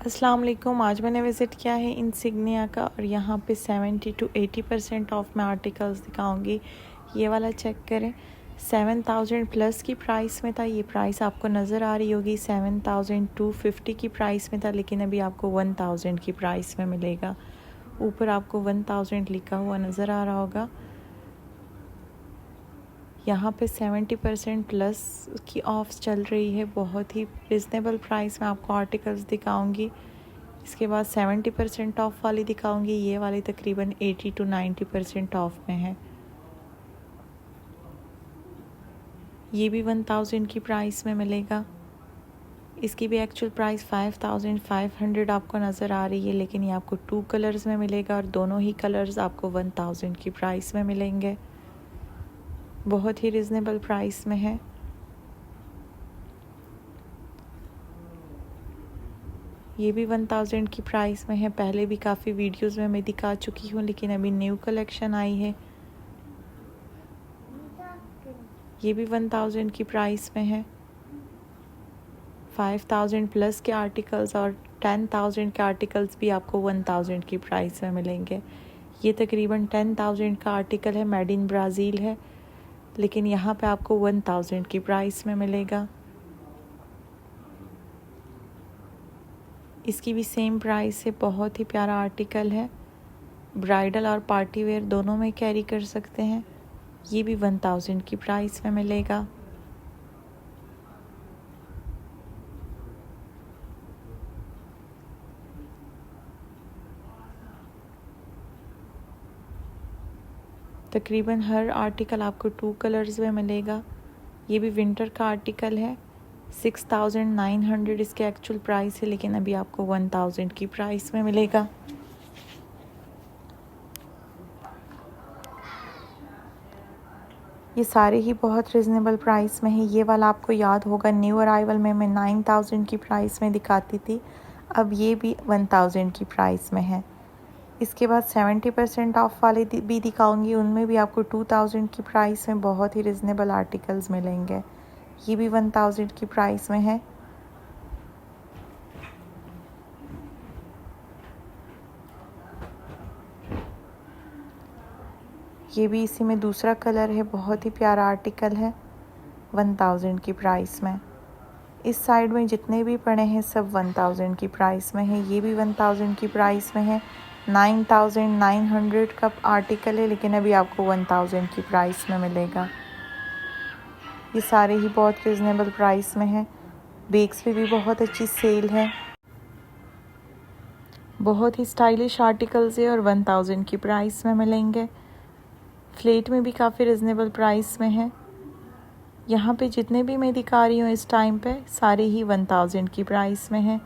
अस्सलाम वालेकुम। आज मैंने विज़िट किया है इंसिग्निया का और यहाँ पे 70 to 80% ऑफ में आर्टिकल्स दिखाऊंगी। ये वाला चेक करें, 7000 प्लस की प्राइस में था। ये प्राइस आपको नज़र आ रही होगी, 7250 की प्राइस में था, लेकिन अभी आपको 1000 की प्राइस में मिलेगा। ऊपर आपको 1000 लिखा हुआ नज़र आ रहा होगा। यहाँ पे 70% प्लस की ऑफ्स चल रही है। बहुत ही रिजनेबल प्राइस में आपको आर्टिकल्स दिखाऊंगी। इसके बाद 70% ऑफ वाली दिखाऊंगी। ये वाली तकरीबन 80 to 90% ऑफ में है। ये भी 1000 की प्राइस में मिलेगा। इसकी भी एक्चुअल प्राइस 5500 आपको नज़र आ रही है, लेकिन ये आपको 2 कलर्स में मिलेगा और दोनों ही कलर्स आपको 1000 की प्राइस में मिलेंगे। बहुत ही रिजनेबल प्राइस में है। ये भी 1000 की प्राइस में है। पहले भी काफ़ी वीडियोस में मैं दिखा चुकी हूँ, लेकिन अभी न्यू कलेक्शन आई है। ये भी 1000 की प्राइस में है। 5000 प्लस के आर्टिकल्स और 10,000 के आर्टिकल्स भी आपको 1000 की प्राइस में मिलेंगे। ये तकरीबन 10,000 का आर्टिकल है, मेड इन ब्राज़ील है, लेकिन यहाँ पे आपको 1000 की प्राइस में मिलेगा। इसकी भी सेम प्राइस है। बहुत ही प्यारा आर्टिकल है। ब्राइडल और पार्टी वेयर दोनों में कैरी कर सकते हैं। ये भी 1000 की प्राइस में मिलेगा। तकरीबन हर आर्टिकल आपको 2 कलर्स में मिलेगा। ये भी विंटर का आर्टिकल है। 6900 इसके एक्चुअल प्राइस है, लेकिन अभी आपको 1000 की प्राइस में मिलेगा। ये सारे ही बहुत रिजनेबल प्राइस में है। ये वाला आपको याद होगा, न्यू अराइवल में मैं 9000 की प्राइस में दिखाती थी। अब ये भी 1000 की प्राइस में है। इसके बाद 70% ऑफ वाले भी दिखाऊंगी। उनमें भी आपको 2000 की प्राइस में बहुत ही रिजनेबल आर्टिकल्स मिलेंगे। ये भी 1000 की प्राइस में है। ये भी इसी में दूसरा कलर है। बहुत ही प्यारा आर्टिकल है, 1000 की प्राइस में। इस साइड में जितने भी पड़े हैं सब 1000 की प्राइस में है। ये भी 1000 की प्राइस में है। 9900 का आर्टिकल है, लेकिन अभी आपको 1000 की प्राइस में मिलेगा। ये सारे ही बहुत रिजनेबल प्राइस में है। बेक्स पे भी बहुत अच्छी सेल है। बहुत ही स्टाइलिश आर्टिकल्स है और 1000 की प्राइस में मिलेंगे। फ्लेट में भी काफ़ी रिजनेबल प्राइस में है। यहाँ पे जितने भी मैं दिखा रही हूँ इस टाइम पे सारे ही 1000 की प्राइस में है।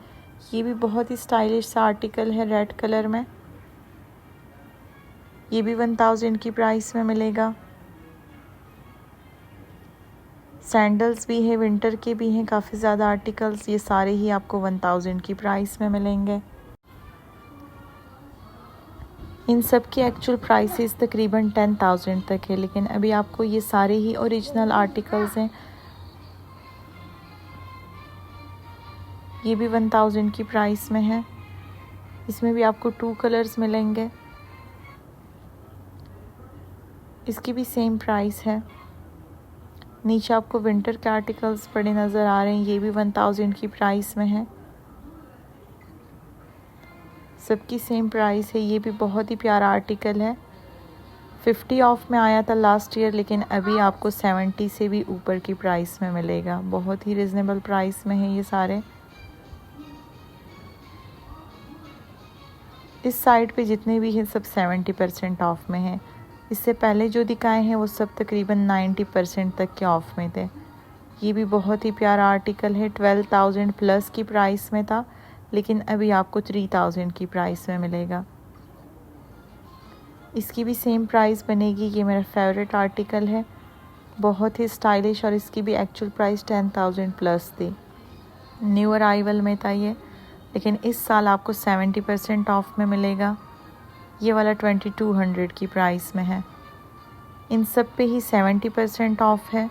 ये भी बहुत ही स्टाइलिश सा आर्टिकल है रेड कलर में। ये भी 1000 की प्राइस में मिलेगा। सैंडल्स भी है, विंटर के भी हैं काफ़ी ज़्यादा आर्टिकल्स। ये सारे ही आपको 1000 की प्राइस में मिलेंगे। इन सब की एक्चुअल प्राइसेस तकरीबन 10,000 तक है, लेकिन अभी आपको ये सारे ही ओरिजिनल आर्टिकल्स हैं। ये भी 1000 की प्राइस में है। इसमें भी आपको 2 कलर्स मिलेंगे। इसकी भी सेम प्राइस है। नीचे आपको विंटर के आर्टिकल्स पड़े नज़र आ रहे हैं। ये भी 1000 की प्राइस में है। सबकी सेम प्राइस है। ये भी बहुत ही प्यारा आर्टिकल है। 50 ऑफ में आया था लास्ट ईयर, लेकिन अभी आपको 70 से भी ऊपर की प्राइस में मिलेगा। बहुत ही रिजनेबल प्राइस में है ये सारे। इस साइड पे जितने भी हैं सब 70% ऑफ में हैं। इससे पहले जो दिखाए हैं वो सब तकरीबन 90% तक के ऑफ में थे। ये भी बहुत ही प्यारा आर्टिकल है। 12,000 प्लस की प्राइस में था, लेकिन अभी आपको 3000 की प्राइस में मिलेगा। इसकी भी सेम प्राइस बनेगी। ये मेरा फेवरेट आर्टिकल है, बहुत ही स्टाइलिश, और इसकी भी एक्चुअल प्राइस 10,000 प्लस थी। न्यू अराइवल में था ये, लेकिन इस साल आपको 70% ऑफ में मिलेगा। ये वाला 2200 की प्राइस में है। इन सब पे ही 70% ऑफ है।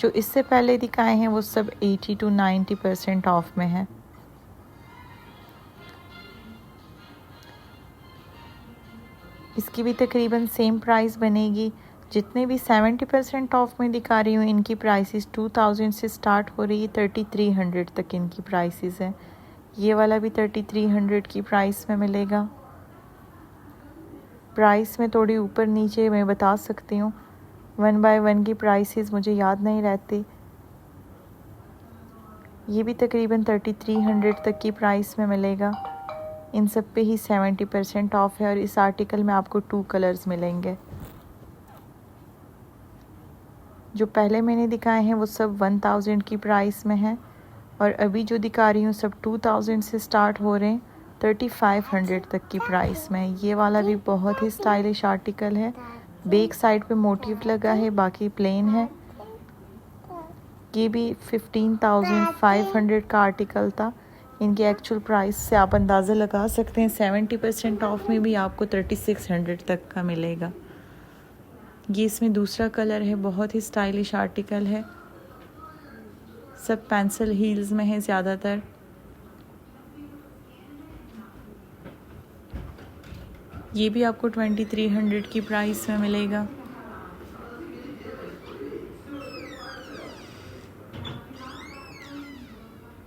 जो इससे पहले दिखाए हैं वो सब 80 to 90% ऑफ में है। इसकी भी तकरीबन सेम प्राइस बनेगी। जितने भी 70% ऑफ में दिखा रही हूँ इनकी प्राइसेस 2000 से स्टार्ट हो रही है, 3300 तक इनकी प्राइसेस हैं। ये वाला भी 3300 की प्राइस में मिलेगा। प्राइस में थोड़ी ऊपर नीचे मैं बता सकती हूँ, 1 बाय 1 की प्राइसेस मुझे याद नहीं रहती। ये भी तकरीबन 3300 तक की प्राइस में मिलेगा। इन सब पे ही 70% ऑफ है और इस आर्टिकल में आपको 2 कलर्स मिलेंगे। जो पहले मैंने दिखाए हैं वो सब 1000 की प्राइस में हैं और अभी जो दिखा रही हूँ सब 2000 से स्टार्ट हो रहे हैं, 3500 तक की प्राइस में। ये वाला भी बहुत ही स्टाइलिश आर्टिकल है। बैक साइड पे मोटिव लगा है, बाकी प्लेन है। ये भी 15,500 का आर्टिकल था। इनकी एक्चुअल प्राइस से आप अंदाज़ा लगा सकते हैं 70% ऑफ में भी आपको 3600 तक का मिलेगा। ये इसमें दूसरा कलर है, बहुत ही स्टाइलिश आर्टिकल है। सब पेंसिल हील्स में है ज़्यादातर। ये भी आपको 2300 की प्राइस में मिलेगा।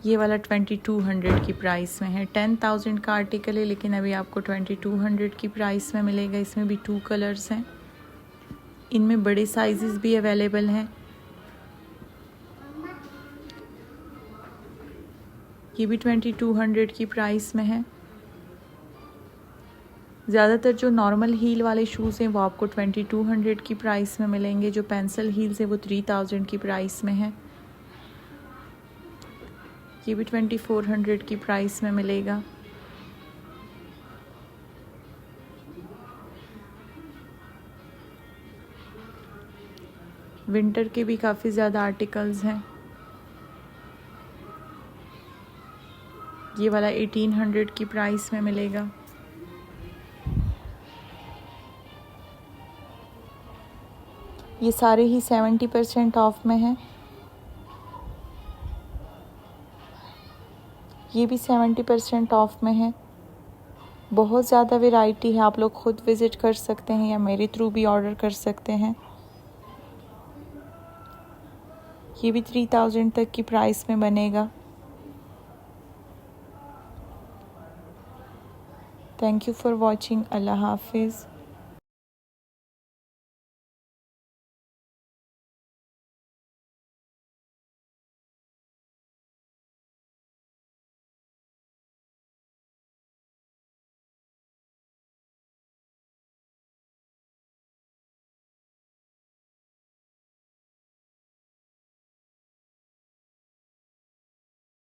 ये वाला 2200 की प्राइस में है। 10,000 का आर्टिकल है लेकिन अभी आपको 2200 की प्राइस में मिलेगा। इसमें भी 2 कलर्स हैं। इनमें बड़े साइजेस भी अवेलेबल हैं। ये भी 2200 की प्राइस में है। ज़्यादातर जो नॉर्मल हील वाले शूज़ हैं वो आपको 2200 की प्राइस में मिलेंगे। जो पेंसिल हील्स हैं वो 3000 की प्राइस में है। ये भी 2400 की प्राइस में मिलेगा। विंटर के भी काफ़ी ज़्यादा आर्टिकल्स हैं। ये वाला 1800 की प्राइस में मिलेगा। ये सारे ही 70% ऑफ में हैं। ये भी 70% ऑफ में है। बहुत ज़्यादा वैरायटी है, आप लोग खुद विज़िट कर सकते हैं या मेरे थ्रू भी ऑर्डर कर सकते हैं। ये भी 3000 तक की प्राइस में बनेगा। Thank you for watching. अल्लाह हाफिज़।